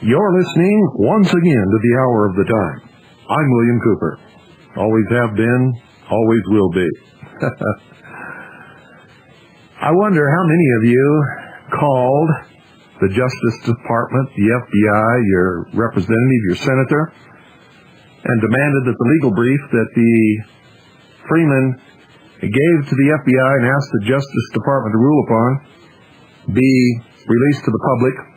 You're listening once again to the Hour of the Time. I'm William Cooper. Always have been, always will be. I wonder how many of you called the Justice Department, the FBI, your representative, your senator, and demanded that the legal brief that the Freemen gave to the FBI and asked the Justice Department to rule upon be released to the public,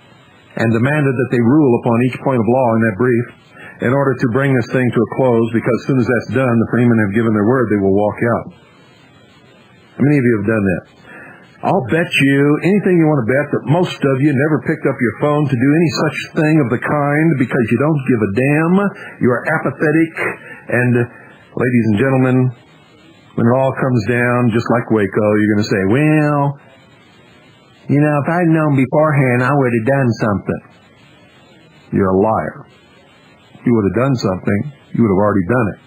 and demanded that they rule upon each point of law in that brief in order to bring this thing to a close, because as soon as that's done, the Freemen have given their word they will walk out. How many of you have done that? I'll bet you anything you want to bet that most of you never picked up your phone to do any such thing of the kind because you don't give a damn. You are apathetic, and ladies and gentlemen, when it all comes down, just like Waco, you're going to say, well, you know, if I'd known beforehand, I would have done something. You're a liar. If you would have done something, you would have already done it.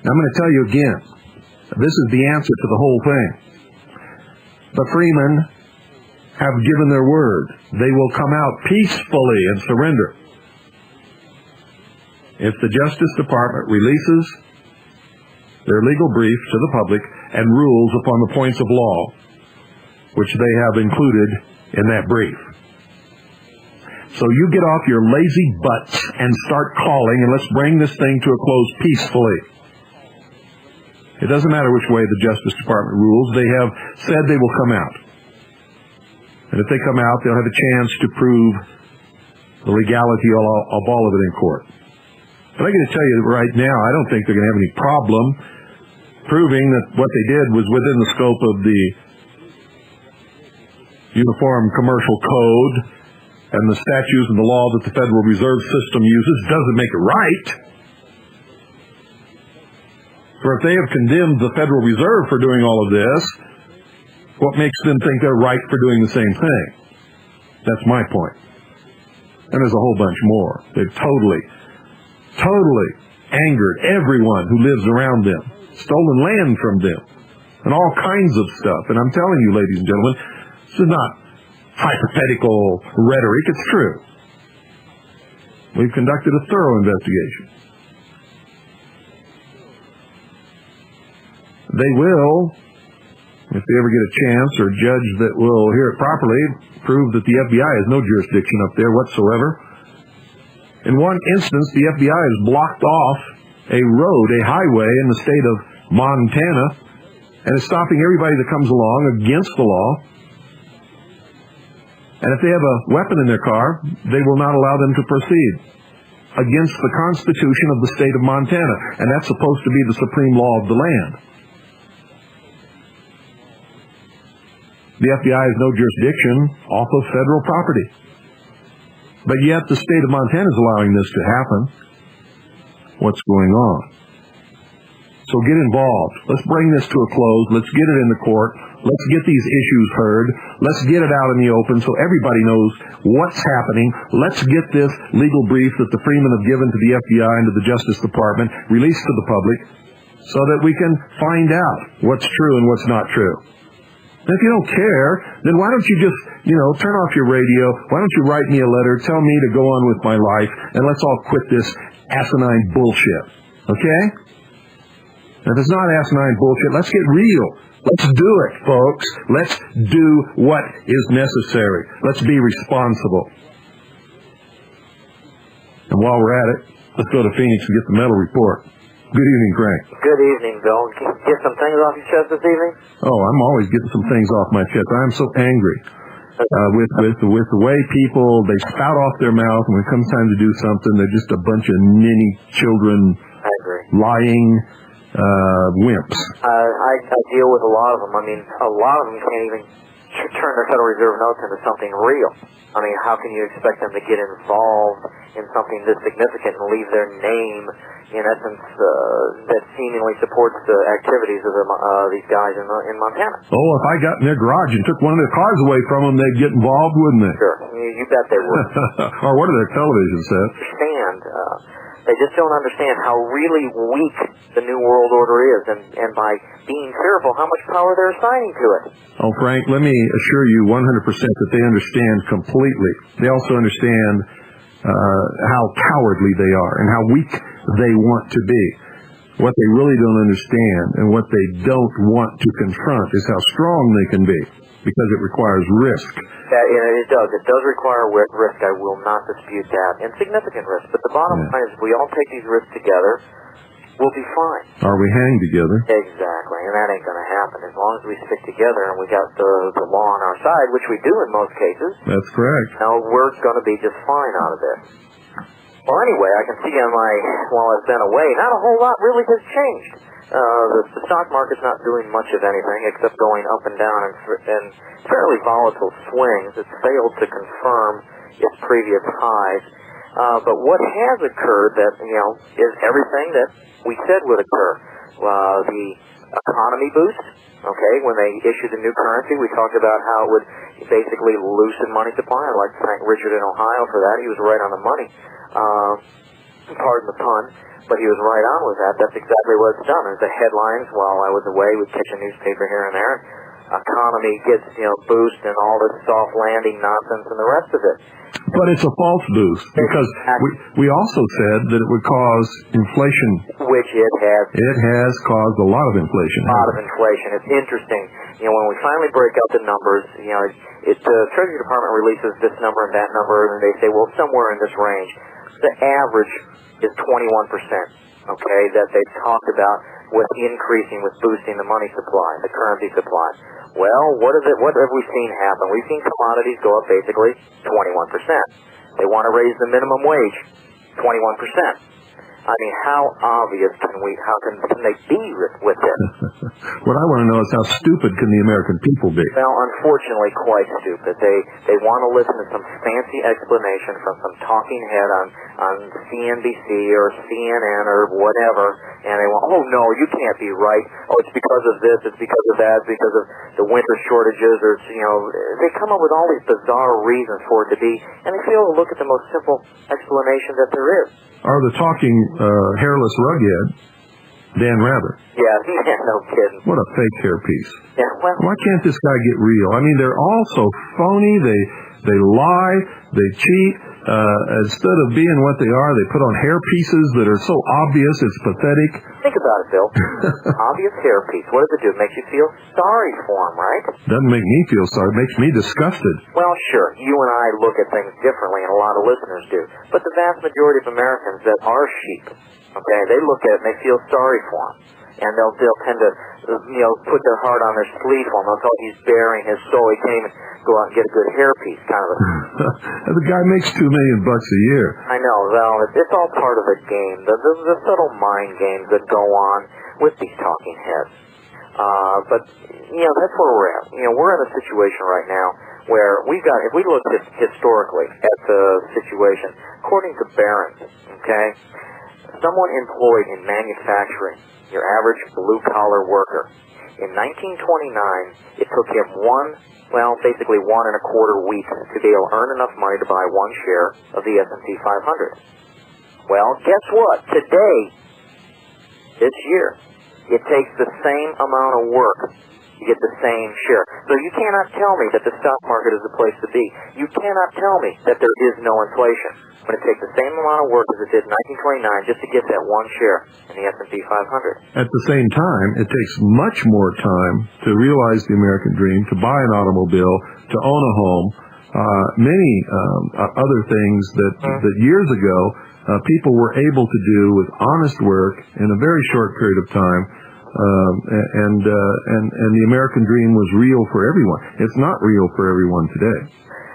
Now, I'm going to tell you again, this is the answer to the whole thing. The Freemen have given their word. They will come out peacefully and surrender. If the Justice Department releases their legal brief to the public and rules upon the points of law which they have included in that brief. So you get off your lazy butts and start calling, and let's bring this thing to a close peacefully. It doesn't matter which way the Justice Department rules. They have said they will come out. And if they come out, they'll have a chance to prove the legality of all of it in court. But I'm going to tell you right now, I don't think they're going to have any problem proving that what they did was within the scope of the Uniform Commercial Code and the statutes and the law that the Federal Reserve System uses. Doesn't make it right. For if they have condemned the Federal Reserve for doing all of this, what makes them think they're right for doing the same thing? That's my point. And there's a whole bunch more. They've totally angered everyone who lives around them, stolen land from them, and all kinds of stuff. And I'm telling you, ladies and gentlemen, this is not hypothetical rhetoric. It's true. We've conducted a thorough investigation. They will, if they ever get a chance, or a judge that will hear it properly, prove that the FBI has no jurisdiction up there whatsoever. In one instance, the FBI has blocked off a road, a highway in the state of Montana, and is stopping everybody that comes along against the law. And if they have a weapon in their car, they will not allow them to proceed against the Constitution of the state of Montana. And that's supposed to be the supreme law of the land. The FBI has no jurisdiction off of federal property. But yet the state of Montana is allowing this to happen. What's going on? So get involved. Let's bring this to a close. Let's get it in the court. Let's get these issues heard. Let's get it out in the open so everybody knows what's happening. Let's get this legal brief that the Freemen have given to the FBI and to the Justice Department released to the public so that we can find out what's true and what's not true. And if you don't care, then why don't you just, turn off your radio? Why don't you write me a letter, tell me to go on with my life, and let's all quit this asinine bullshit. Okay? If it's not asinine bullshit, let's get real. Let's do it, folks. Let's do what is necessary. Let's be responsible. And while we're at it, let's go to Phoenix and get the medal report. Good evening, Frank. Good evening, Bill. Get some things off your chest this evening? Oh, I'm always getting some things off my chest. I'm so angry with the way people, they spout off their mouth, and when it comes time to do something, they're just a bunch of ninny children, lying wimps. I deal with a lot of them. I mean, a lot of them can't even turn their Federal Reserve notes into something real. I mean, how can you expect them to get involved in something this significant and leave their name, in essence, that seemingly supports the activities of these guys in Montana? Oh, if I got in their garage and took one of their cars away from them, they'd get involved, wouldn't they? Sure. You bet they would. Or what do their television sets? They just don't understand how really weak the New World Order is, and by being fearful, how much power they're assigning to it. Oh, Frank, let me assure you 100% that they understand completely. They also understand how cowardly they are and how weak they want to be. What they really don't understand and what they don't want to confront is how strong they can be, because it requires risk. It does. It does require risk. I will not dispute that. And significant risk. But the bottom line is, if we all take these risks together, we'll be fine. Or we hang together. Exactly. And that ain't going to happen. As long as we stick together and we got the law on our side, which we do in most cases. That's correct. Now, we're going to be just fine out of this. Well, anyway, I can see while I've been away, not a whole lot really has changed. The stock market's not doing much of anything except going up and down in fairly volatile swings. It's failed to confirm its previous highs. But what has occurred that, is everything that we said would occur. The economy boost, okay, when they issued the new currency, we talked about how it would basically loosen money supply. I'd like to thank Richard in Ohio for that. He was right on the money. Pardon the pun, but he was right on with that. That's exactly what it's done. There's the headlines while I was away. We'd catch a newspaper here and there. Economy gets, boost and all this soft landing nonsense and the rest of it. But it's a false boost, because we also said that it would cause inflation. Which it has. It has caused a lot of inflation. A lot of inflation. It's interesting. When we finally break out the numbers, the Treasury Department releases this number and that number, and they say, well, somewhere in this range. The average is 21%, okay, that they've talked about with increasing, with boosting the money supply, the currency supply. Well, what have we seen happen? We've seen commodities go up basically 21%. They want to raise the minimum wage 21%. I mean, how obvious can they be with this? What I want to know is how stupid can the American people be? Well, unfortunately, quite stupid. They want to listen to some fancy explanation from some talking head on CNBC or CNN or whatever, and they want, oh no, you can't be right. Oh, it's because of this, it's because of that, it's because of the winter shortages, or they come up with all these bizarre reasons for it to be, and they fail to look at the most simple explanation that there is. Or the talking hairless rughead, Dan Rather. Yeah, no kidding. What a fake hairpiece. Yeah, well, why can't this guy get real? I mean, they're all so phony. They lie. They cheat. Instead of being what they are, they put on hairpieces that are so obvious it's pathetic. Think about it, Bill. Obvious hairpiece. What does it do? It makes you feel sorry for him, right? Doesn't make me feel sorry. It makes me disgusted. Well, sure. You and I look at things differently, and a lot of listeners do. But the vast majority of Americans that are sheep, okay, they look at it and they feel sorry for him. And they'll tend to, put their heart on their sleeve for him. They'll tell he's bearing his soul. He can't even go out and get a good hairpiece, kind of a... The guy makes $2 million a year. I know. Well, it's all part of the game. The subtle mind games that go on with these talking heads. But, that's where we're at. We're in a situation right now where if we look historically at the situation, according to Barron's, okay, someone employed in manufacturing, your average blue-collar worker, in 1929, it took him basically 1 1/4 weeks to be able to earn enough money to buy one share of the S&P 500. Well, guess what? Today, this year, it takes the same amount of work to get the same share. So you cannot tell me that the stock market is the place to be. You cannot tell me that there is no inflation when it takes the same amount of work as it did in 1929 just to get that one share in the S&P 500. At the same time, it takes much more time to realize the American dream, to buy an automobile, to own a home, many other things that years ago people were able to do with honest work in a very short period of time, and the American dream was real for everyone. It's not real for everyone today.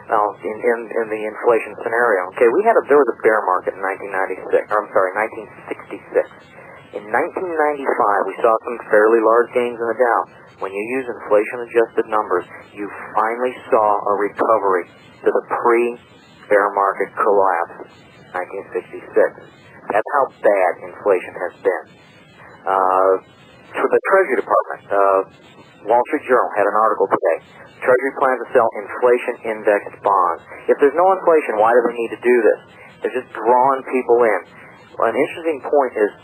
Now, in the inflation scenario, okay, there was a bear market in 1966. In 1995, we saw some fairly large gains in the Dow. When you use inflation-adjusted numbers, you finally saw a recovery to the pre-bear market collapse, 1966. That's how bad inflation has been. For the Treasury Department, Wall Street Journal had an article today. Treasury plans to sell inflation-indexed bonds. If there's no inflation, why do they need to do this? They're just drawing people in. Well, an interesting point is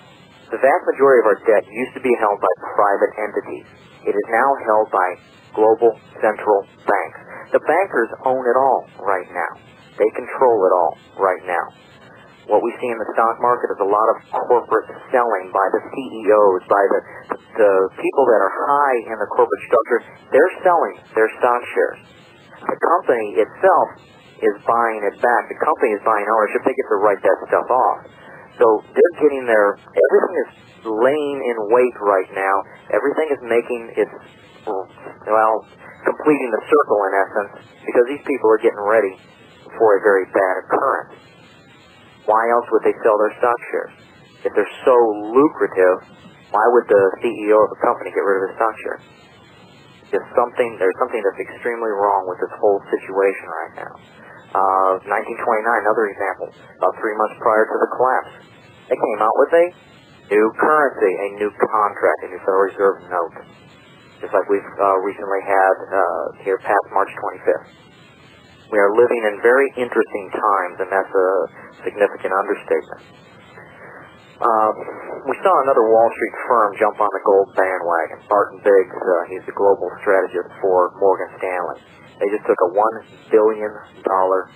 the vast majority of our debt used to be held by private entities. It is now held by global central banks. The bankers own it all right now. They control it all right now. What we see in the stock market is a lot of corporate selling by the CEOs, by the people that are high in the corporate structure. They're selling their stock shares. The company itself is buying it back. The company is buying ownership. They get to write that stuff off. So they're getting everything is laying in wait right now. Everything is making its, completing the circle in essence, because these people are getting ready for a very bad occurrence. Why else would they sell their stock shares? If they're so lucrative, why would the CEO of a company get rid of his stock shares? There's something that's extremely wrong with this whole situation right now. 1929, another example, about 3 months prior to the collapse. They came out with a new currency, a new contract, a new Federal Reserve note, just like we've recently had here past March 25th. We are living in very interesting times, and that's a significant understatement. We saw another Wall Street firm jump on the gold bandwagon. Barton Biggs, he's the global strategist for Morgan Stanley. They just took a $1 billion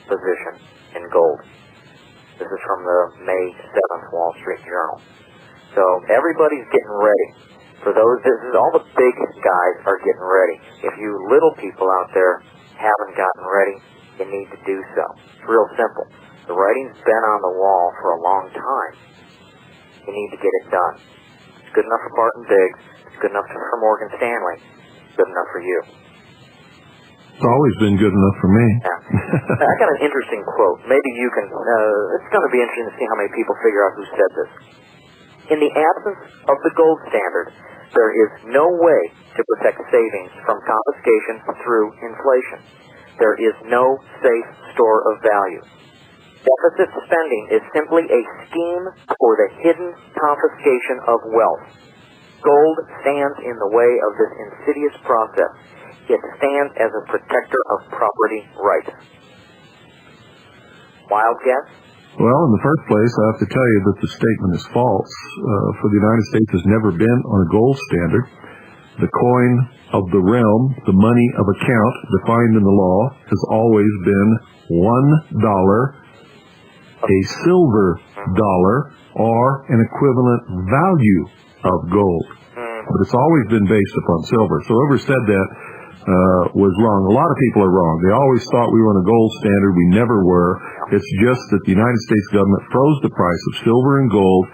position in gold. This is from the May 7th Wall Street Journal. So everybody's getting ready. All the big guys are getting ready. If you little people out there haven't gotten ready, you need to do so. It's real simple. The writing's been on the wall for a long time. You need to get it done. It's good enough for Barton Biggs. It's good enough for Morgan Stanley. It's good enough for you. It's always been good enough for me. Yeah. I got an interesting quote. Maybe you can, it's going to be interesting to see how many people figure out who said this. In the absence of the gold standard, there is no way to protect savings from confiscation through inflation. There is no safe store of value. Deficit spending is simply a scheme for the hidden confiscation of wealth. Gold stands in the way of this insidious process. It stands as a protector of property rights. Wild guess? Well, in the first place, I have to tell you that the statement is false. For the United States has never been on a gold standard. The coin of the realm, the money of account defined in the law, has always been $1, a silver dollar, or an equivalent value of gold. But it's always been based upon silver. So whoever said that was wrong. A lot of people are wrong. They always thought we were on a gold standard. We never were. It's just that the United States government froze the price of silver and gold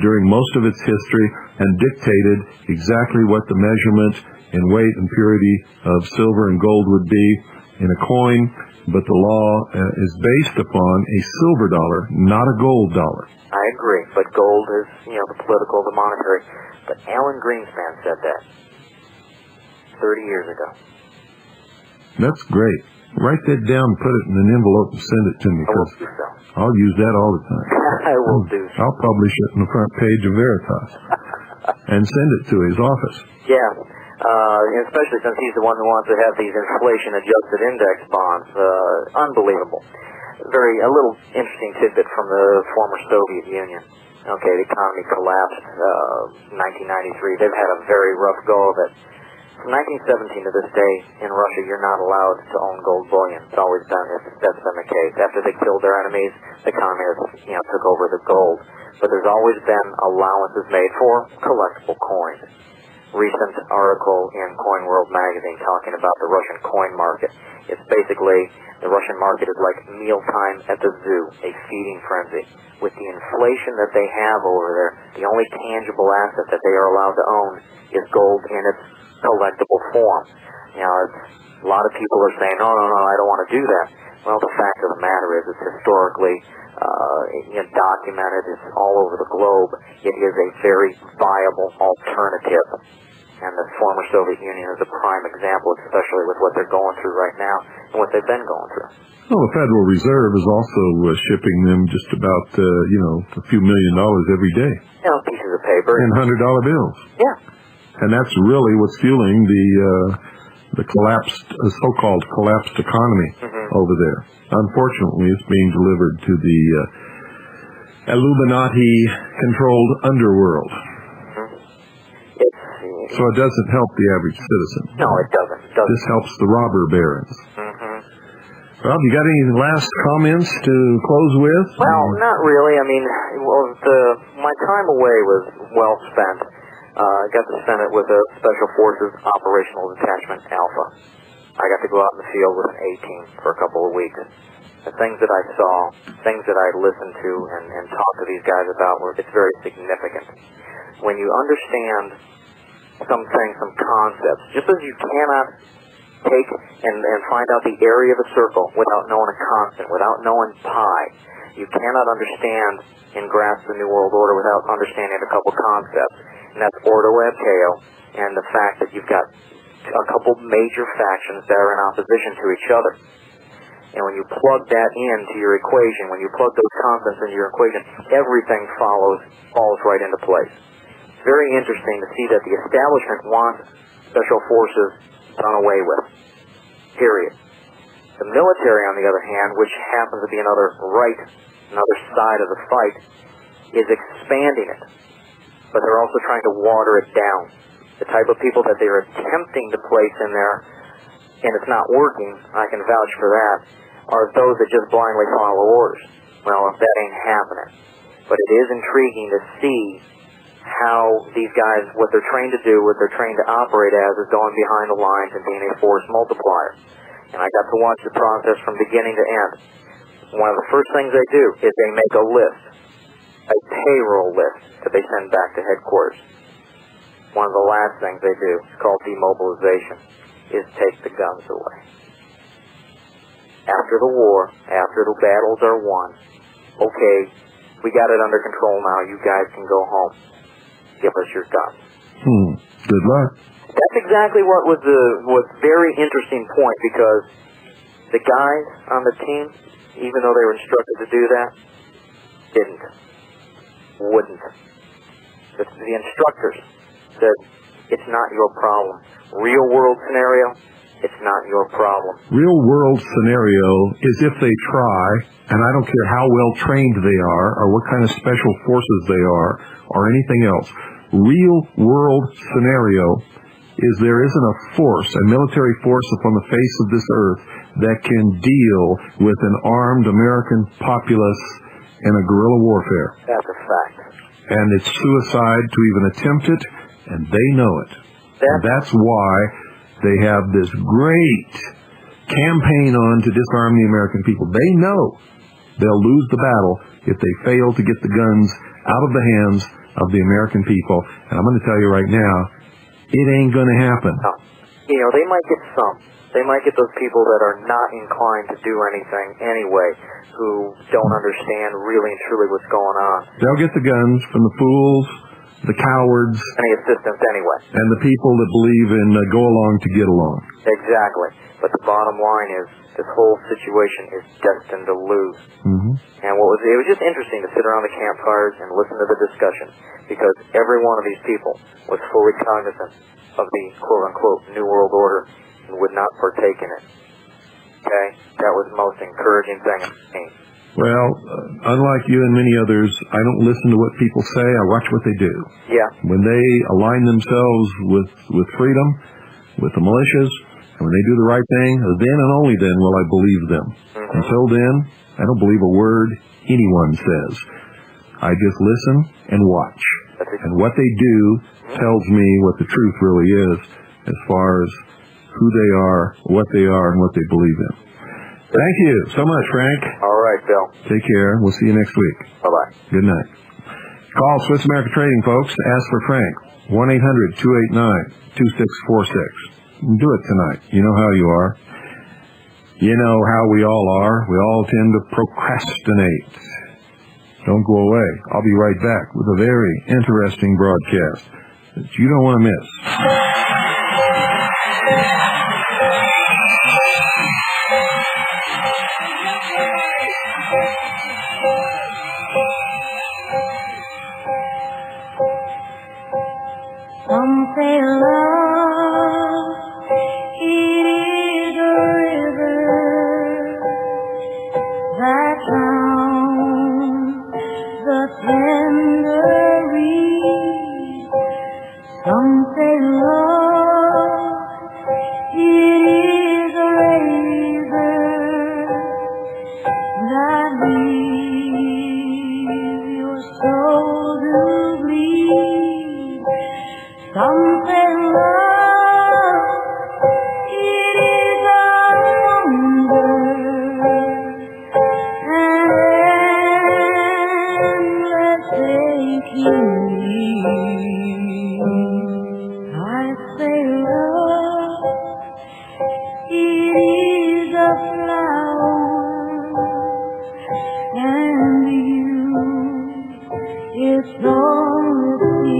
during most of its history and dictated exactly what the measurement in weight and purity of silver and gold would be in a coin, but the law is based upon a silver dollar, not a gold dollar. I agree, but gold is, the political, the monetary. But Alan Greenspan said that 30 years ago. That's great. Write that down, put it in an envelope, and send it to me. I will do so. I'll use that all the time. I will do so. I'll publish it in the front page of Veritas and send it to his office. Yeah, especially since he's the one who wants to have these inflation-adjusted index bonds. Unbelievable. A little interesting tidbit from the former Soviet Union. Okay, the economy collapsed 1993. They've had a very rough go of it. From 1917 to this day, in Russia, you're not allowed to own gold bullion. It's always that's been the case. After they killed their enemies, the communists, took over the gold. But there's always been allowances made for collectible coins. recent article in Coin World magazine talking about the Russian coin market. It's basically, the Russian market is like mealtime at the zoo, a feeding frenzy. With the inflation that they have over there, the only tangible asset that they are allowed to own is gold in its collectible form. Now, a lot of people are saying, no, I don't want to do that. Well, the fact of the matter is it's historically documented. It's all over the globe. It is a very viable alternative. And the former Soviet Union is a prime example, especially with what they're going through right now and what they've been going through. Well, the Federal Reserve is also shipping them just about, a few $1 million every day. Pieces of paper. And $100 bills. Yeah. And that's really what's fueling the collapsed, so-called collapsed economy over there. Unfortunately, it's being delivered to the Illuminati-controlled underworld. So it doesn't help the average citizen. No, it doesn't. This helps the robber barons. Well, you got any last comments to close with? Well, not really. I mean, my time away was well spent. I got to spend it with a Special Forces Operational Detachment Alpha. I got to go out in the field with an A-team for a couple of weeks. The things that I saw, things that I listened to and talked to these guys about, it's very significant. When you understand some things, some concepts, just as you cannot take and find out the area of a circle without knowing a constant, without knowing pi, you cannot understand and grasp the New World Order without understanding a couple concepts. And that's Ordo ab Chao, and the fact that you've got a couple major factions that are in opposition to each other. And when you plug that into your equation, when you plug those constants into your equation, everything falls right into place. It's very interesting to see that the establishment wants special forces done away with. Period. The military, on the other hand, which happens to be another side of the fight, is expanding it. But they're also trying to water it down. The type of people that they're attempting to place in there, and it's not working, I can vouch for that, are those that just blindly follow orders. Well, that ain't happening. But it is intriguing to see how these guys, what they're trained to do, what they're trained to operate as, is going behind the lines and being a force multiplier. And I got to watch the process from beginning to end. One of the first things they do is they make a list, a payroll list, that they send back to headquarters. One of the last things they do, it's called demobilization, is take the guns away. After the war, after the battles are won, okay, we got it under control now, you guys can go home. Give us your guns. Good luck. That's exactly what was very interesting point, because the guys on the team, even though they were instructed to do that, wouldn't. The instructors said, it's not your problem. Real world scenario, it's not your problem. Real world scenario is if they try, and I don't care how well trained they are, or what kind of special forces they are, or anything else. Real world scenario is there isn't a force, a military force upon the face of this earth that can deal with an armed American populace in a guerrilla warfare. That's a fact. And it's suicide to even attempt it, and they know it. And that's why they have this great campaign on to disarm the American people. They know they'll lose the battle if they fail to get the guns out of the hands of the American people. And I'm going to tell you right now, it ain't going to happen. No. They might get some. They might get those people that are not inclined to do anything anyway, who don't understand really and truly what's going on. They'll get the guns from the fools, the cowards, any assistance anyway, and the people that believe in go along to get along. Exactly. But the bottom line is, this whole situation is destined to lose. And it was just interesting to sit around the campfires and listen to the discussion, because every one of these people was fully cognizant of the quote-unquote New World Order and would not partake in it. Okay? That was the most encouraging thing I've seen. Well, unlike you and many others, I don't listen to what people say. I watch what they do. Yeah. When they align themselves with freedom, with the militias, and when they do the right thing, then and only then will I believe them. Until then, I don't believe a word anyone says. I just listen and watch. That's And what they do tells me what the truth really is as far as who they are, what they are, and what they believe in. Thank you so much, Frank. All right, Bill. Take care. We'll see you next week. Bye-bye. Good night. Call Swiss America Trading, folks. Ask for Frank. 1-800-289-2646. Do it tonight. You know how you are. You know how we all are. We all tend to procrastinate. Don't go away. I'll be right back with a very interesting broadcast that you don't want to miss. Some say love, it is a river that drowns the tender reed. Some say love, it is a razor that leaves your soul to bleed. Some say love, it is a wonder, an endless aching need. I say love, it is a flower, and you, it's only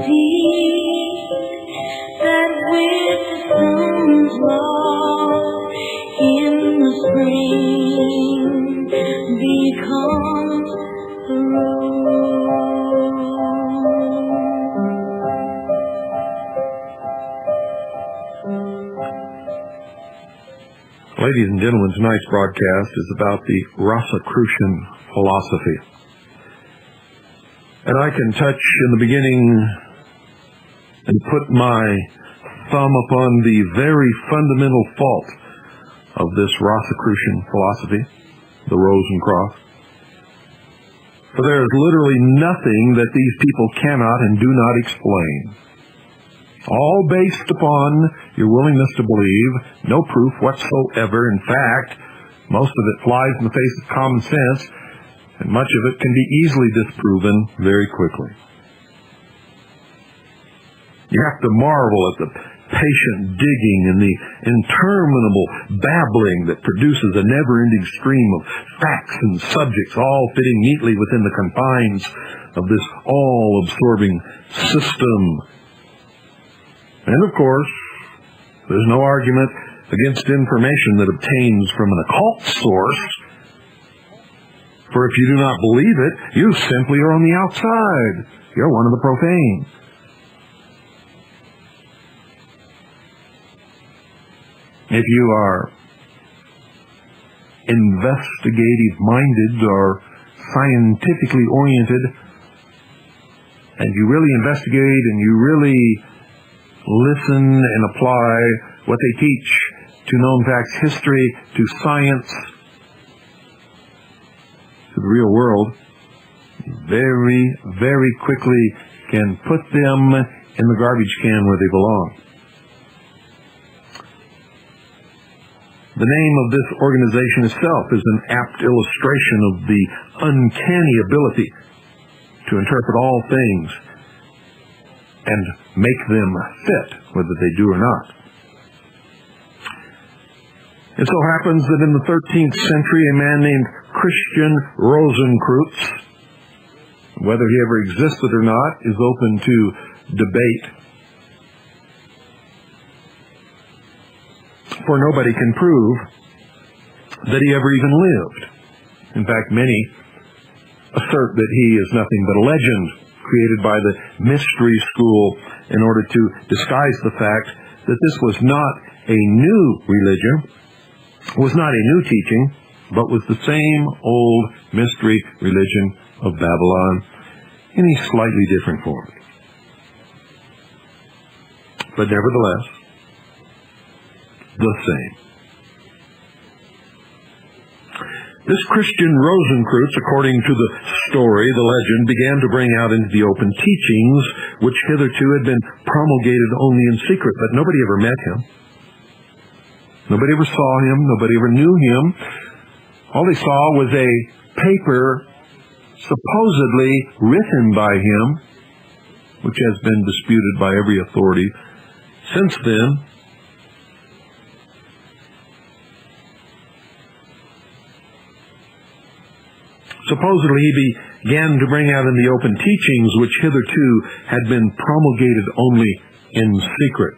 seed. Ladies and gentlemen, tonight's broadcast is about the Rosicrucian Philosophy. And I can touch in the beginning and put my thumb upon the very fundamental fault of this Rosicrucian philosophy, the Rose and Cross. For there is literally nothing that these people cannot and do not explain. All based upon your willingness to believe, no proof whatsoever. In fact, most of it flies in the face of common sense, and much of it can be easily disproven very quickly. You have to marvel at the patient digging and the interminable babbling that produces a never-ending stream of facts and subjects, all fitting neatly within the confines of this all-absorbing system. And of course, there's no argument against information that obtains from an occult source For if you do not believe it, you simply are on the outside. You're one of the profane. If you are investigative-minded or scientifically oriented, and you really investigate and you really listen and apply what they teach to known facts, history, to science, to the real world, very, very quickly can put them in the garbage can where they belong. The name of this organization itself is an apt illustration of the uncanny ability to interpret all things and make them fit, whether they do or not. It so happens that in the 13th century, a man named Christian Rosicrucian, whether he ever existed or not is open to debate, for nobody can prove that he ever even lived. In fact, many assert that he is nothing but a legend created by the mystery school in order to disguise the fact that this was not a new religion, was not a new teaching, but was the same old mystery religion of Babylon in a slightly different form. But nevertheless, the same. This Christian Rosicrucian, according to the story, the legend, began to bring out into the open teachings which hitherto had been promulgated only in secret, but nobody ever met him. Nobody ever saw him. Nobody ever knew him. All they saw was a paper supposedly written by him, which has been disputed by every authority since then. Supposedly he began to bring out in the open teachings which hitherto had been promulgated only in secret.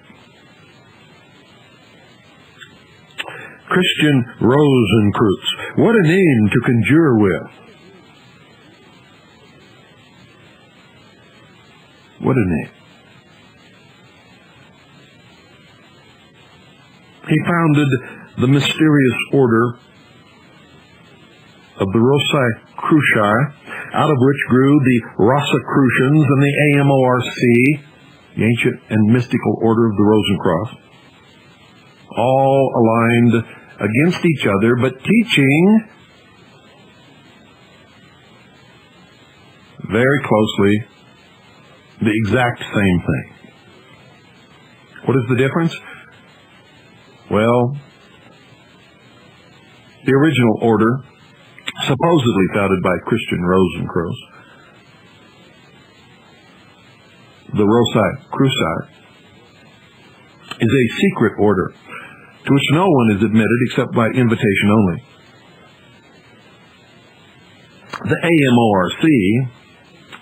Christian Rosicrucian. What a name to conjure with. What a name. He founded the mysterious order of the Rosicrucian, out of which grew the Rosicrucians and the AMORC, the ancient and mystical order of the Rosencross, all aligned against each other, but teaching very closely the exact same thing. What is the difference? Well, the original order, supposedly founded by Christian Rosicrucian, the Rosicrucian, is a secret order to which no one is admitted except by invitation only. The AMORC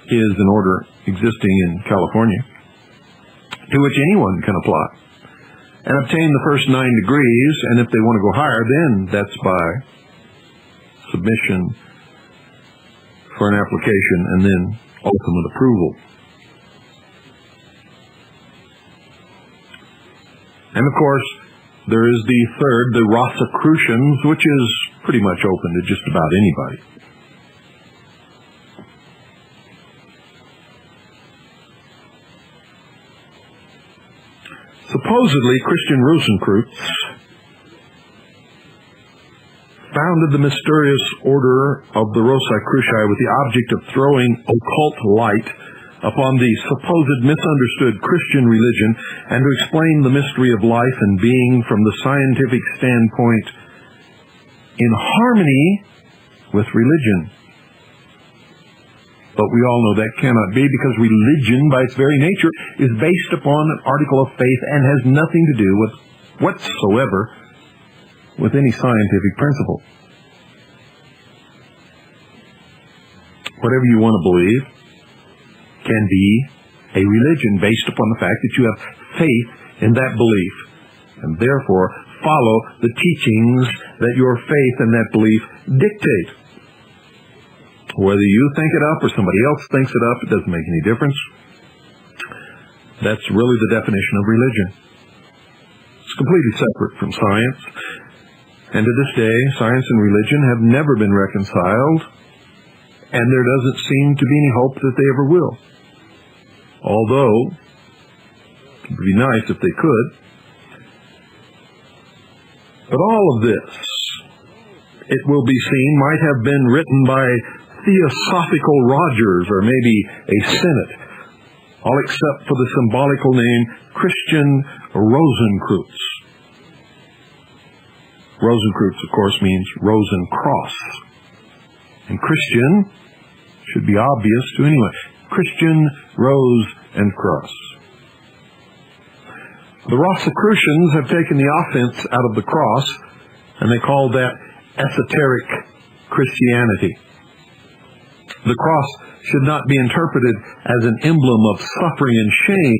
is an order existing in California to which anyone can apply and obtain the first 9 degrees, and if they want to go higher, then that's by submission for an application and then ultimate approval. And of course, there is the third, the Rosicrucians, which is pretty much open to just about anybody. Supposedly, Christian Rosicrucian founded the mysterious order of the Rosicrucian with the object of throwing occult light upon the supposed misunderstood Christian religion and to explain the mystery of life and being from the scientific standpoint in harmony with religion. But we all know that cannot be, because religion, by its very nature, is based upon an article of faith and has nothing to do with whatsoever with any scientific principle. Whatever you want to believe can be a religion based upon the fact that you have faith in that belief, and therefore follow the teachings that your faith and that belief dictate. Whether you think it up or somebody else thinks it up, it doesn't make any difference. That's really the definition of religion. It's completely separate from science. And to this day, science and religion have never been reconciled, and there doesn't seem to be any hope that they ever will. Although, it would be nice if they could. But all of this, it will be seen, might have been written by Theosophical Rogers or maybe a Senate, all except for the symbolical name Christian Rosicrucian. Rosicrucian, of course, means Rosencross. And Christian should be obvious to anyone. Christian, Rose, and Cross. The Rosicrucians have taken the offense out of the cross, and they call that esoteric Christianity. The cross should not be interpreted as an emblem of suffering and shame.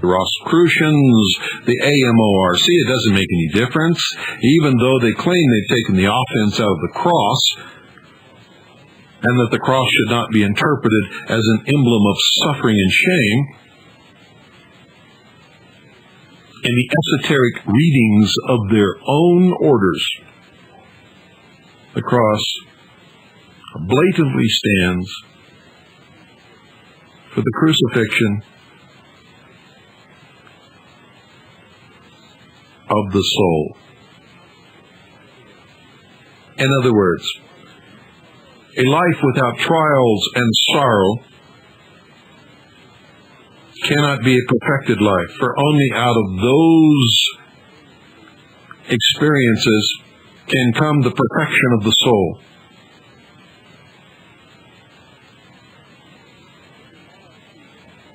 The Rosicrucians, the AMORC, it doesn't make any difference. Even though they claim they've taken the offense out of the cross, and that the cross should not be interpreted as an emblem of suffering and shame, in the esoteric readings of their own orders, the cross blatantly stands for the crucifixion of the soul. In other words, a life without trials and sorrow cannot be a perfected life, for only out of those experiences can come the perfection of the soul.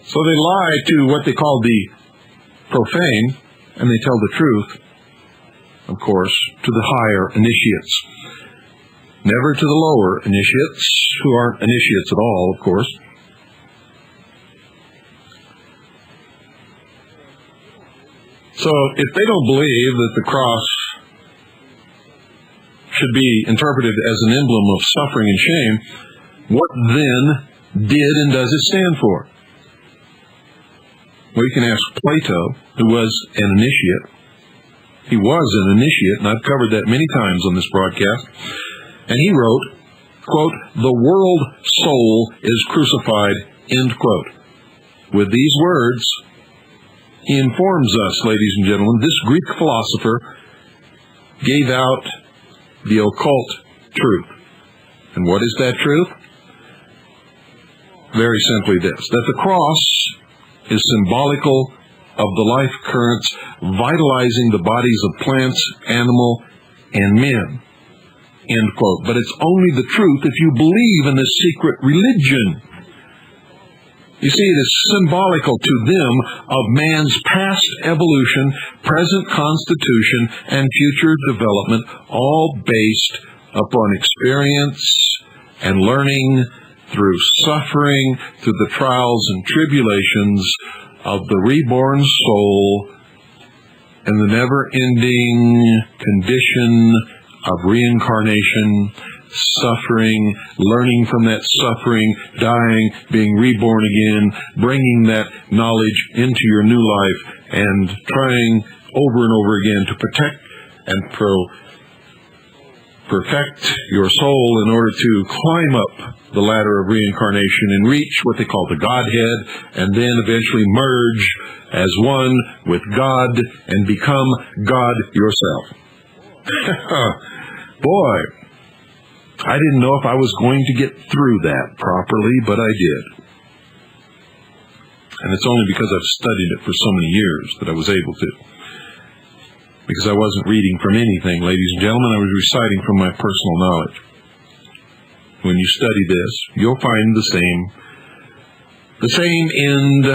So they lie to what they call the profane, and they tell the truth, of course, to the higher initiates. Never to the lower initiates, who aren't initiates at all, of course. So if they don't believe that the cross should be interpreted as an emblem of suffering and shame, what then did and does it stand for? Well, you can ask Plato, who was an initiate. He was an initiate, and I've covered that many times on this broadcast. And he wrote, quote, "The world soul is crucified," end quote. With these words, he informs us, ladies and gentlemen, this Greek philosopher gave out the occult truth. And what is that truth? Very simply this, that the cross is symbolical of the life currents vitalizing the bodies of plants, animal, and men. End quote. But it's only the truth if you believe in this secret religion. You see, it is symbolical to them of man's past evolution, present constitution, and future development, all based upon experience and learning through suffering, through the trials and tribulations of the reborn soul and the never-ending condition of reincarnation, suffering, learning from that suffering, dying, being reborn again, bringing that knowledge into your new life, and trying over and over again to protect and perfect your soul in order to climb up the ladder of reincarnation and reach what they call the Godhead, and then eventually merge as one with God and become God yourself. Boy, I didn't know if I was going to get through that properly, but I did. And it's only because I've studied it for so many years that I was able to. Because I wasn't reading from anything, ladies and gentlemen, I was reciting from my personal knowledge. When you study this, you'll find the same end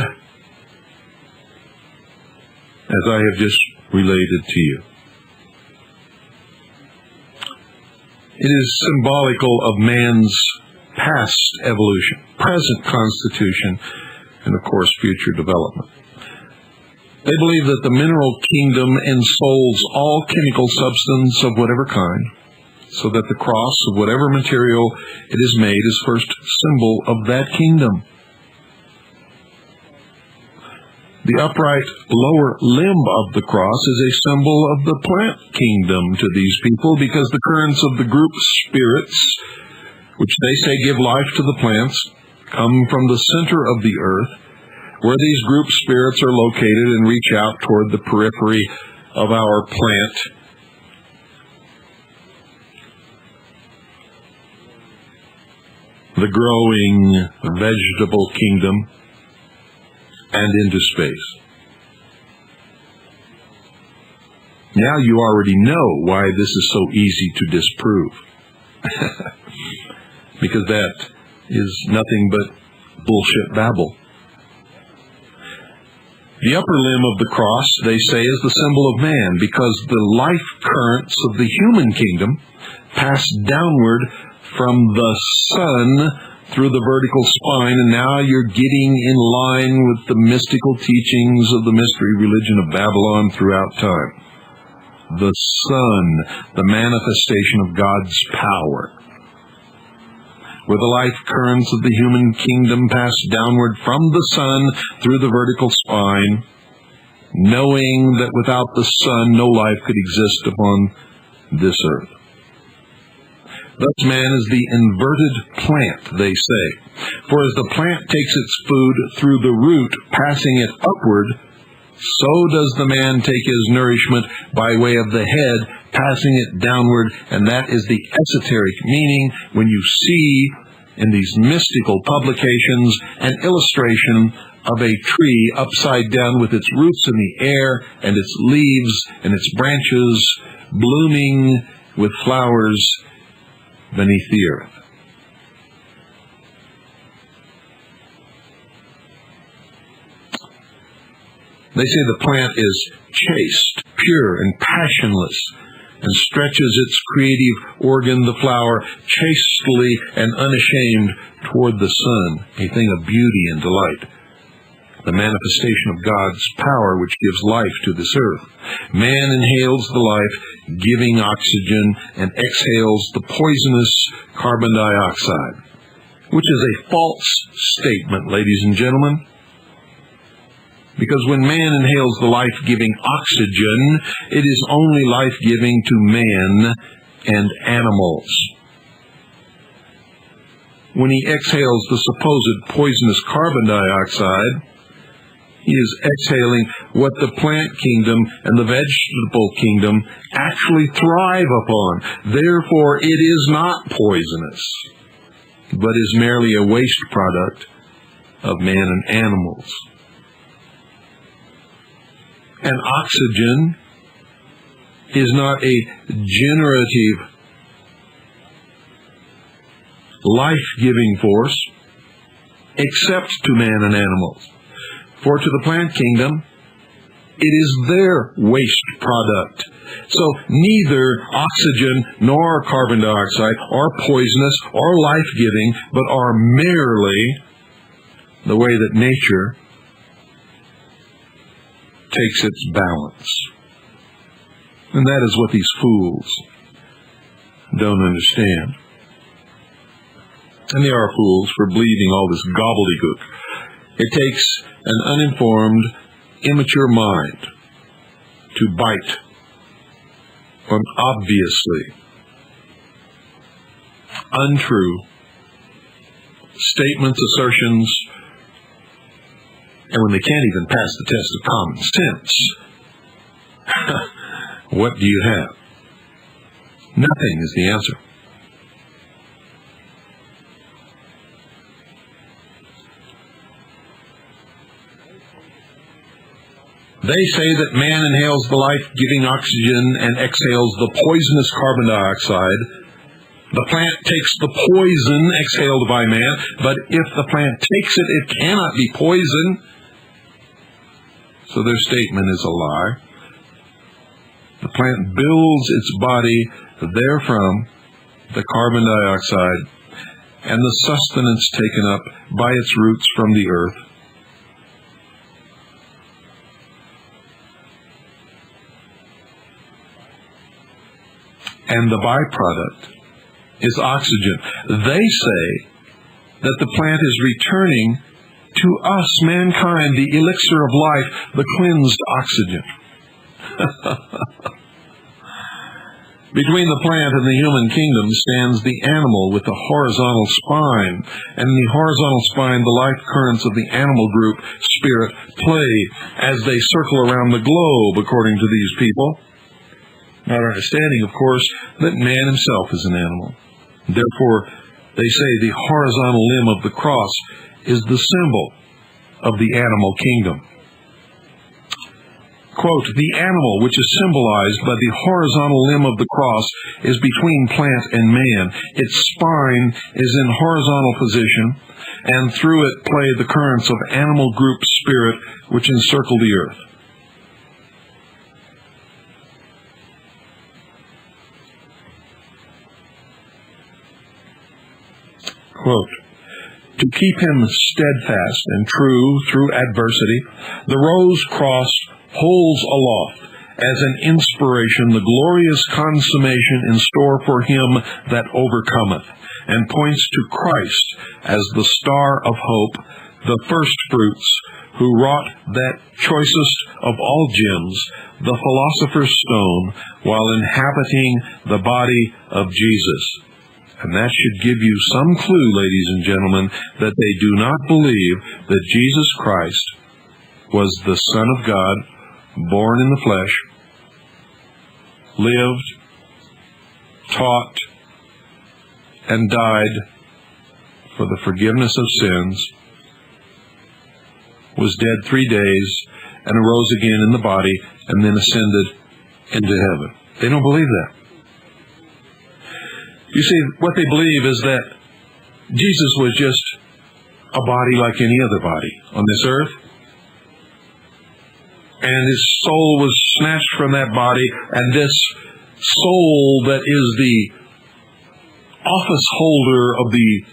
as I have just related to you. It is symbolical of man's past evolution, present constitution, and of course future development. They believe that the mineral kingdom ensouls all chemical substance of whatever kind, so that the cross of whatever material it is made is first symbol of that kingdom. The upright lower limb of the cross is a symbol of the plant kingdom to these people, because the currents of the group spirits, which they say give life to the plants, come from the center of the earth, where these group spirits are located, and reach out toward the periphery of our plant. The growing vegetable kingdom, and into space. Now you already know why this is so easy to disprove. Because that is nothing but bullshit babble. The upper limb of the cross, they say, is the symbol of man, because the life currents of the human kingdom pass downward from the sun through the vertical spine, and now you're getting in line with the mystical teachings of the mystery religion of Babylon throughout time. The sun, the manifestation of God's power. Where the life currents of the human kingdom pass downward from the sun through the vertical spine, knowing that without the sun no life could exist upon this earth. Thus man is the inverted plant, they say. For as the plant takes its food through the root, passing it upward, so does the man take his nourishment by way of the head, passing it downward, and that is the esoteric meaning when you see in these mystical publications an illustration of a tree upside down with its roots in the air and its leaves and its branches blooming with flowers beneath the earth. They say the plant is chaste, pure, and passionless, and stretches its creative organ, the flower, chastely and unashamed toward the sun, a thing of beauty and delight, the manifestation of God's power which gives life to this earth. Man inhales the life-giving oxygen and exhales the poisonous carbon dioxide, which is a false statement, ladies and gentlemen. Because when man inhales the life-giving oxygen, it is only life-giving to man and animals. When he exhales the supposed poisonous carbon dioxide, he is exhaling what the plant kingdom and the vegetable kingdom actually thrive upon. Therefore, it is not poisonous, but is merely a waste product of man and animals. And oxygen is not a generative, life-giving force, except to man and animals. For to the plant kingdom, it is their waste product. So neither oxygen nor carbon dioxide are poisonous or life-giving, but are merely the way that nature takes its balance. And that is what these fools don't understand. And they are fools for believing all this gobbledygook. It takes an uninformed, immature mind to bite on obviously untrue statements, assertions, and when they can't even pass the test of common sense, what do you have? Nothing is the answer. They say that man inhales the life-giving oxygen and exhales the poisonous carbon dioxide. The plant takes the poison exhaled by man, but if the plant takes it, it cannot be poison. So their statement is a lie. The plant builds its body therefrom, the carbon dioxide, and the sustenance taken up by its roots from the earth. and the byproduct is oxygen. They say that the plant is returning to us, mankind, the elixir of life, the cleansed oxygen. Between the plant and the human kingdom stands the animal with the horizontal spine, and in the horizontal spine the life currents of the animal group, spirit, play as they circle around the globe, according to these people, not understanding, of course, that man himself is an animal. Therefore, they say the horizontal limb of the cross is the symbol of the animal kingdom. Quote, the animal which is symbolized by the horizontal limb of the cross is between plant and man. Its spine is in horizontal position, and through it play the currents of animal group spirit which encircle the earth. Quote, to keep him steadfast and true through adversity, the rose cross holds aloft as an inspiration the glorious consummation in store for him that overcometh, and points to Christ as the star of hope, the first fruits, who wrought that choicest of all gems, the philosopher's stone, while inhabiting the body of Jesus. And that should give you some clue, ladies and gentlemen, that they do not believe that Jesus Christ was the Son of God, born in the flesh, lived, taught, and died for the forgiveness of sins, was dead 3 days, and arose again in the body, and then ascended into heaven. They don't believe that. You see, what they believe is that Jesus was just a body like any other body on this earth, and his soul was snatched from that body, and this soul that is the office holder of the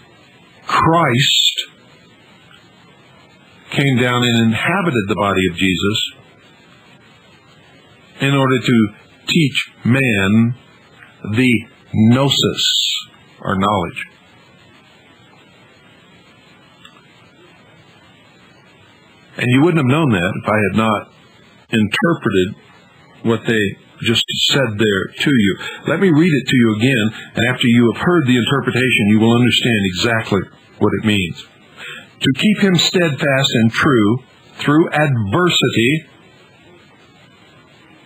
Christ came down and inhabited the body of Jesus in order to teach man the gnosis, or knowledge. And you wouldn't have known that if I had not interpreted what they just said there to you. Let me read it to you again, and after you have heard the interpretation, you will understand exactly what it means. To keep him steadfast and true through adversity,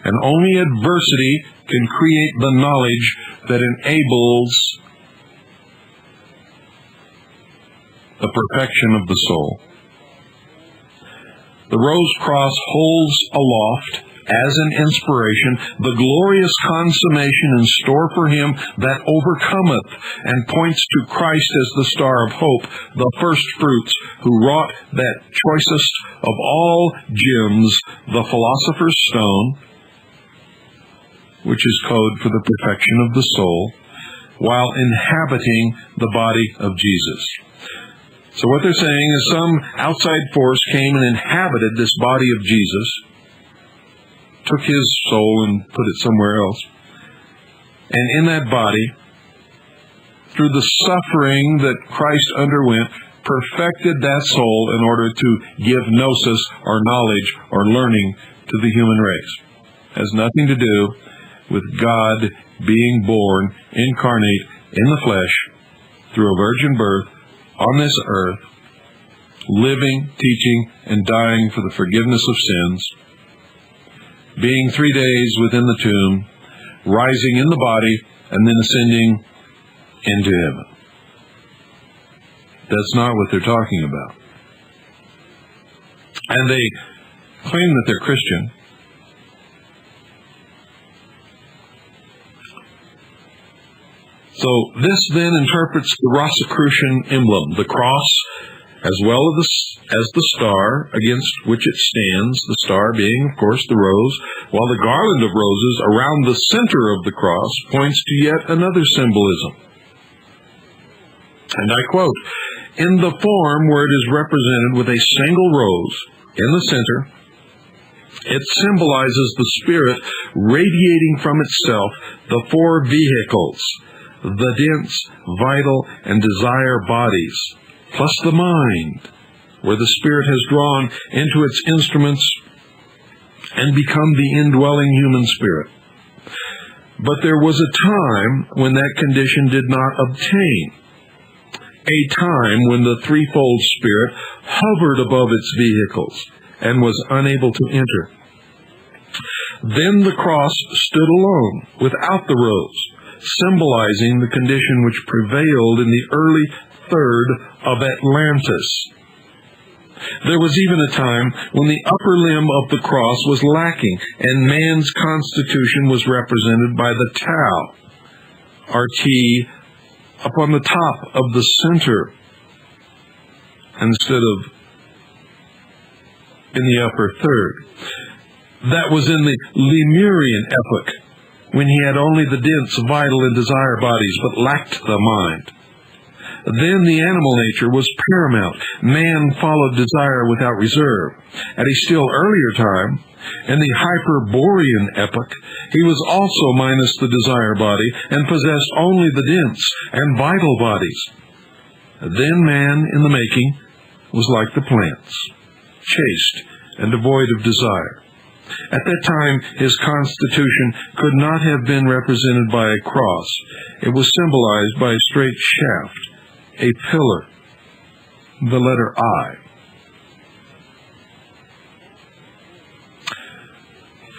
and only adversity can create the knowledge that enables the perfection of the soul. The rose cross holds aloft as an inspiration the glorious consummation in store for him that overcometh, and points to Christ as the star of hope, the first fruits, who wrought that choicest of all gems, the philosopher's stone, which is code for the perfection of the soul, while inhabiting the body of Jesus. So what they're saying is some outside force came and inhabited this body of Jesus, took his soul and put it somewhere else, and in that body, through the suffering that Christ underwent, perfected that soul in order to give gnosis, or knowledge, or learning to the human race. It has nothing to do with God being born, incarnate, in the flesh, through a virgin birth, on this earth, living, teaching, and dying for the forgiveness of sins, being 3 days within the tomb, rising in the body, and then ascending into heaven. That's not what they're talking about. And they claim that they're Christian. So this then interprets the Rosicrucian emblem, the cross, as well as the star against which it stands, the star being, of course, the rose, while the garland of roses around the center of the cross points to yet another symbolism. And I quote, in the form where it is represented with a single rose in the center, It symbolizes the spirit radiating from itself the four vehicles, the dense, vital, and desire bodies, plus the mind, where the spirit has drawn into its instruments and become the indwelling human spirit. But there was a time when that condition did not obtain, a time when the threefold spirit hovered above its vehicles and was unable to enter. Then the cross stood alone, without the rose, symbolizing the condition which prevailed in the early third of Atlantis. There was even a time when the upper limb of the cross was lacking, and man's constitution was represented by the tau, RT, upon the top of the center, instead of in the upper third. That was in the Lemurian epoch, when he had only the dense, vital, and desire bodies, but lacked the mind. Then the animal nature was paramount. Man followed desire without reserve. At a still earlier time, in the Hyperborean epoch, he was also minus the desire body and possessed only the dense and vital bodies. Then man, in the making, was like the plants, chaste and devoid of desire. At that time, his constitution could not have been represented by a cross. It was symbolized by a straight shaft, a pillar, the letter I.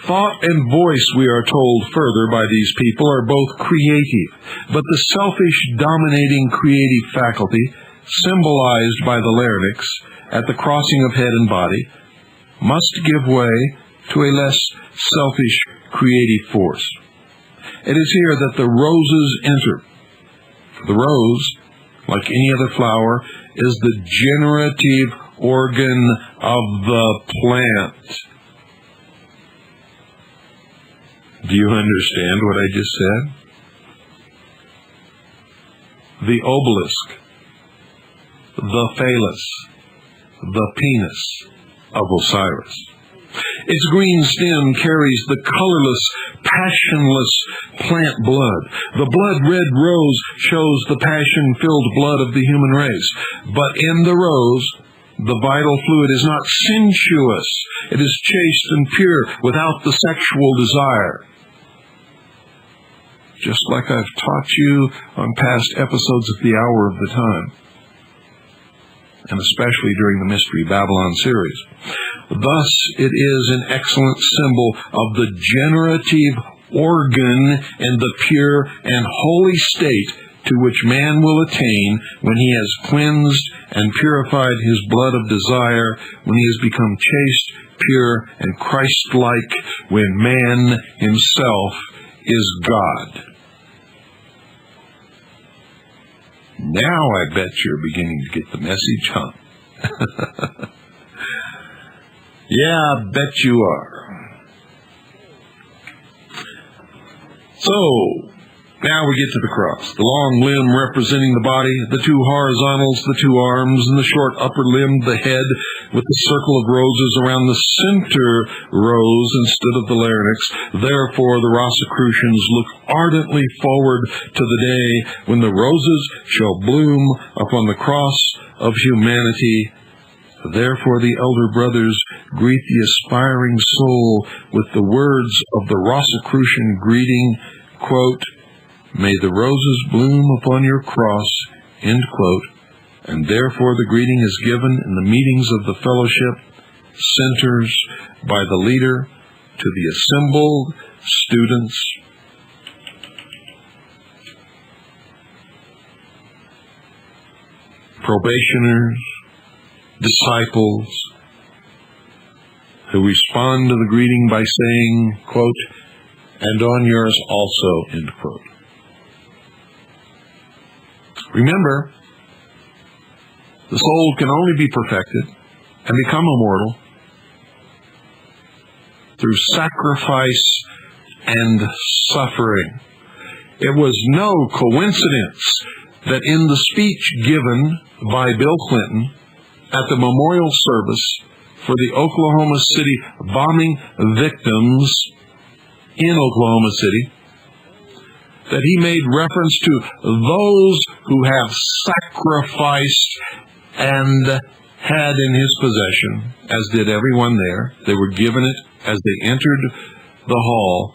Thought and voice, we are told further by these people, are both creative, but the selfish, dominating creative faculty, symbolized by the larynx at the crossing of head and body, must give way to a less selfish creative force. It is here that the roses enter. The rose, like any other flower, is the generative organ of the plant. Do you understand what I just said? The obelisk, the phallus, the penis of Osiris. Its green stem carries the colorless, passionless plant blood. The blood-red rose shows the passion-filled blood of the human race. But in the rose, the vital fluid is not sensuous. It is chaste and pure, without the sexual desire. Just like I've taught you on past episodes of The Hour of the Time, and especially during the Mystery Babylon series. Thus, it is an excellent symbol of the generative organ and the pure and holy state to which man will attain when he has cleansed and purified his blood of desire, when he has become chaste, pure, and Christ-like, when man himself is God. Now I bet you're beginning to get the message, huh? Yeah, I bet you are. So, now we get to the cross. The long limb representing the body, the two horizontals, the two arms, and the short upper limb, the head, with the circle of roses around the center rose instead of the larynx. Therefore, the Rosicrucians look ardently forward to the day when the roses shall bloom upon the cross of humanity. Therefore, the elder brothers greet the aspiring soul with the words of the Rosicrucian greeting, quote, "May the roses bloom upon your cross," end quote. And therefore the greeting is given in the meetings of the fellowship centers by the leader to the assembled students. Probationers, disciples, who respond to the greeting by saying, quote, "and on yours also," end quote. Remember, the soul can only be perfected and become immortal through sacrifice and suffering. It was no coincidence that in the speech given by Bill Clinton at the memorial service for the Oklahoma City bombing victims in Oklahoma City, that he made reference to those who have sacrificed and had in his possession, as did everyone there. They were given it as they entered the hall,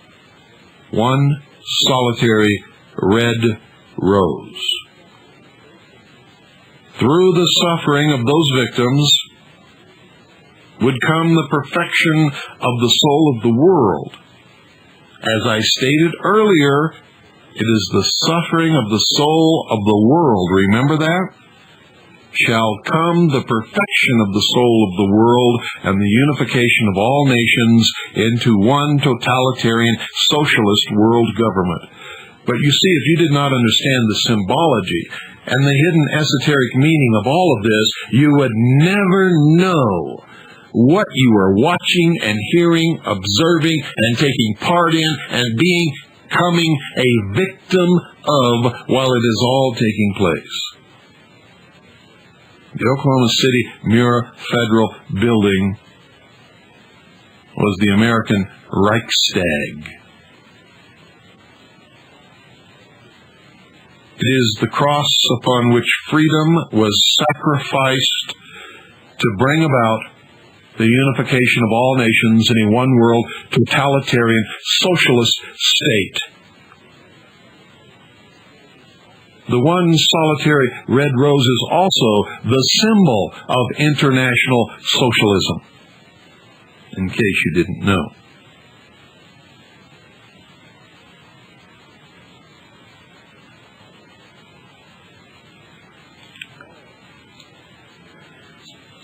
one solitary red rose. Through the suffering of those victims would come the perfection of the soul of the world. As I stated earlier, it is the suffering of the soul of the world, remember that? Shall come the perfection of the soul of the world and the unification of all nations into one totalitarian socialist world government. But you see, if you did not understand the symbology and the hidden esoteric meaning of all of this, you would never know what you are watching and hearing, observing, and taking part in, and becoming a victim of while it is all taking place. The Oklahoma City Muir Federal Building was the American Reichstag. It is the cross upon which freedom was sacrificed to bring about the unification of all nations in a one-world totalitarian socialist state. The one solitary red rose is also the symbol of international socialism, in case you didn't know.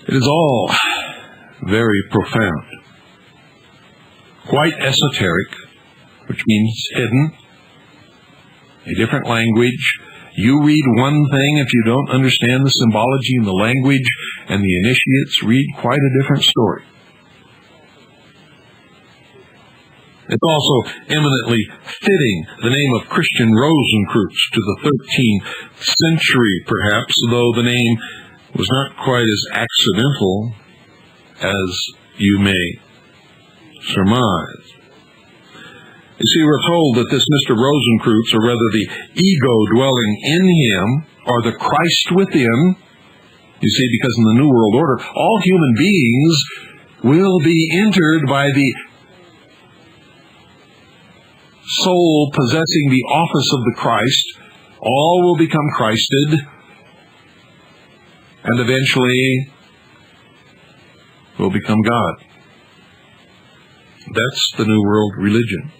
It is all very profound, quite esoteric, which means hidden, a different language. You read one thing if you don't understand the symbology and the language, and the initiates read quite a different story. It's also eminently fitting the name of Christian Rosicrucian to the 13th century, perhaps, though the name was not quite as accidental as you may surmise. You see, we're told that this Mr. Rosicrucian, or rather the ego dwelling in him, or the Christ within, you see, because in the New World Order, all human beings will be entered by the soul possessing the office of the Christ. All will become Christed, and eventually will become God. That's the New World religion.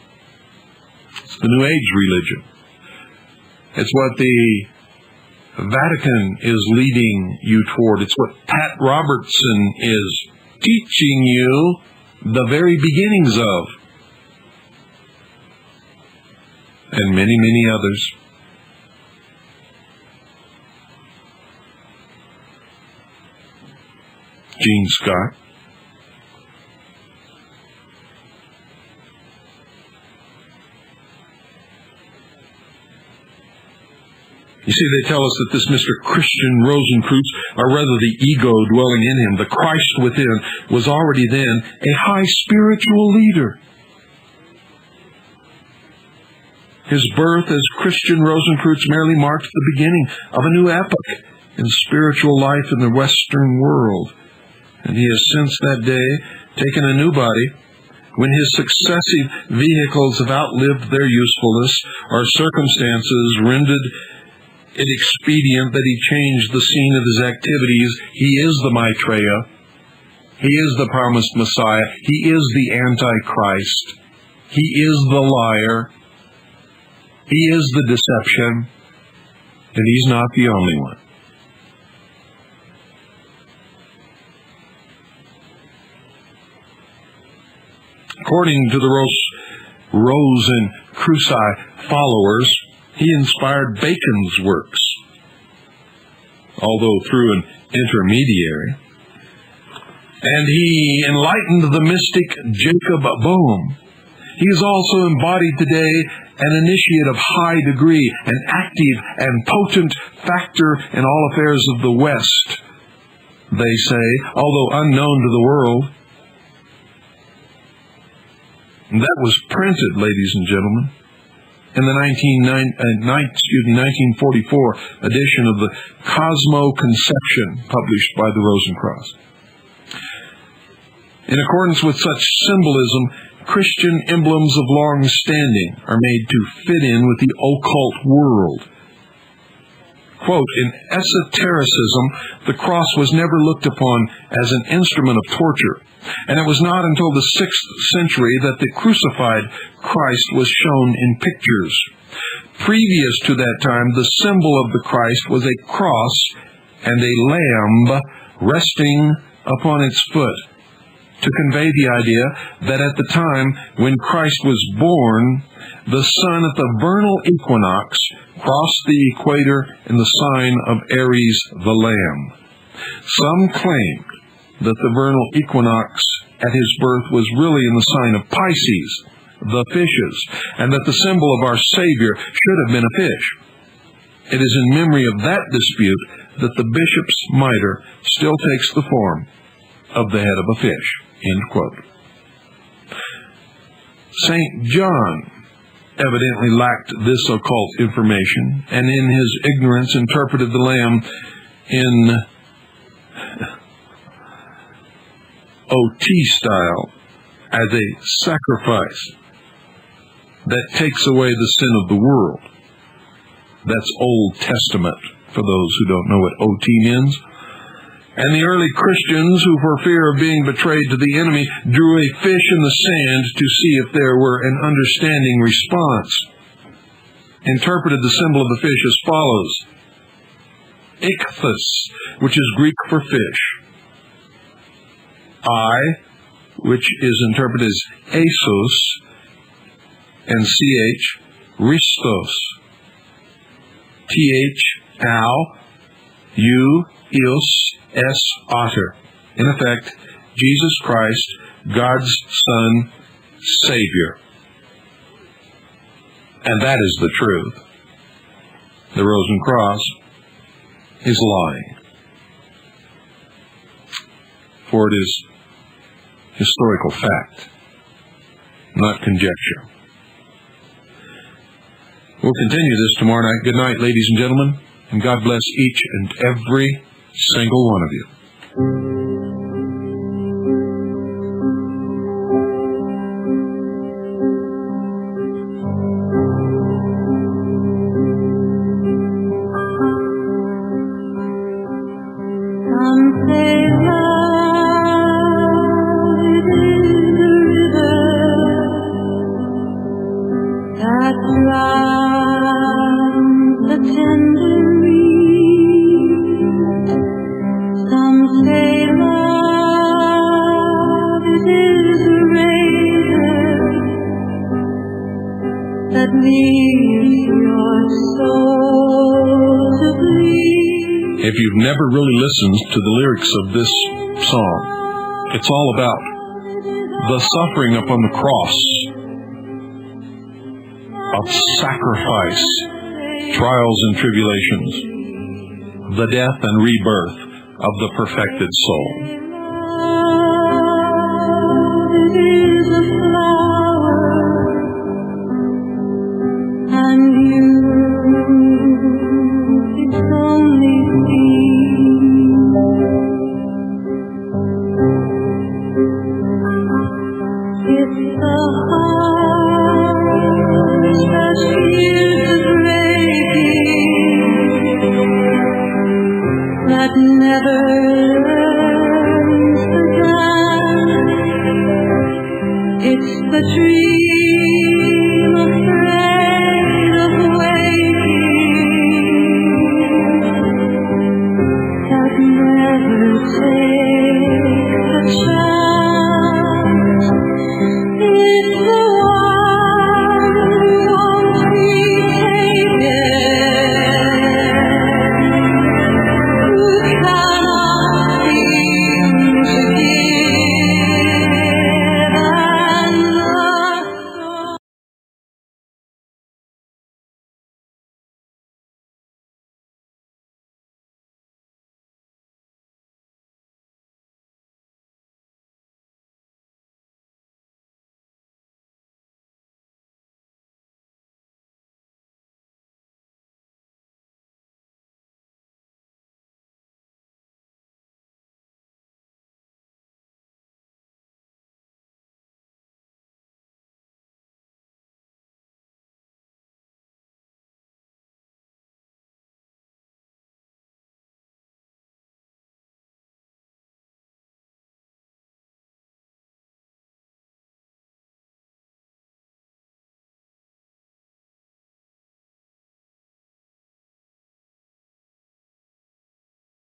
It's the New Age religion. It's what the Vatican is leading you toward. It's what Pat Robertson is teaching you the very beginnings of. And many, many others. Gene Scott. You see, they tell us that this Mr. Christian Rosicrucian, or rather the ego dwelling in him, the Christ within, was already then a high spiritual leader. His birth as Christian Rosicrucian merely marked the beginning of a new epoch in spiritual life in the Western world. And he has since that day taken a new body when his successive vehicles have outlived their usefulness, or circumstances rendered it expedient that he change the scene of his activities. He is the Maitreya. He is the promised Messiah. He is the Antichrist. He is the liar. He is the deception. And he's not the only one. According to the Rosicrucian followers, he inspired Bacon's works, although through an intermediary. And he enlightened the mystic Jacob Boehme. He is also embodied today an initiate of high degree, an active and potent factor in all affairs of the West. they say, although unknown to the world. And that was printed, ladies and gentlemen, in the 1944 edition of the Cosmo Conception, published by the Rosencross. In accordance with such symbolism, Christian emblems of long standing are made to fit in with the occult world. Quote, in esotericism, the cross was never looked upon as an instrument of torture, and it was not until the 6th century that the crucified Christ was shown in pictures. Previous to that time, the symbol of the Christ was a cross and a lamb resting upon its foot, to convey the idea that at the time when Christ was born, the sun at the vernal equinox crossed the equator in the sign of Aries the Lamb. Some claimed that the vernal equinox at his birth was really in the sign of Pisces, the fishes, and that the symbol of our Savior should have been a fish. It is in memory of that dispute that the bishop's mitre still takes the form of the head of a fish. End quote. St. John evidently lacked this occult information, and in his ignorance interpreted the lamb in OT style as a sacrifice that takes away the sin of the world. That's Old Testament, for those who don't know what OT means. And the early Christians, who for fear of being betrayed to the enemy, drew a fish in the sand to see if there were an understanding response, interpreted the symbol of the fish as follows. Ichthus, which is Greek for fish. I, which is interpreted as Asos, and CH, Ristos. TH, Al, U, Eos, S, otter. In effect, Jesus Christ, God's Son, Savior. And that is the truth. The Rosencross is lying. For it is historical fact, not conjecture. We'll continue this tomorrow night. Good night, ladies and gentlemen, and God bless each and every single one of you. Some say love is the river that drowns the tender reed. Some say love is the razor that leaves your soul to bleed. If you've never really listened to the lyrics of this song, it's all about the suffering upon the cross of sacrifice, trials and tribulations, the death and rebirth of the perfected soul. Love is a flower, and you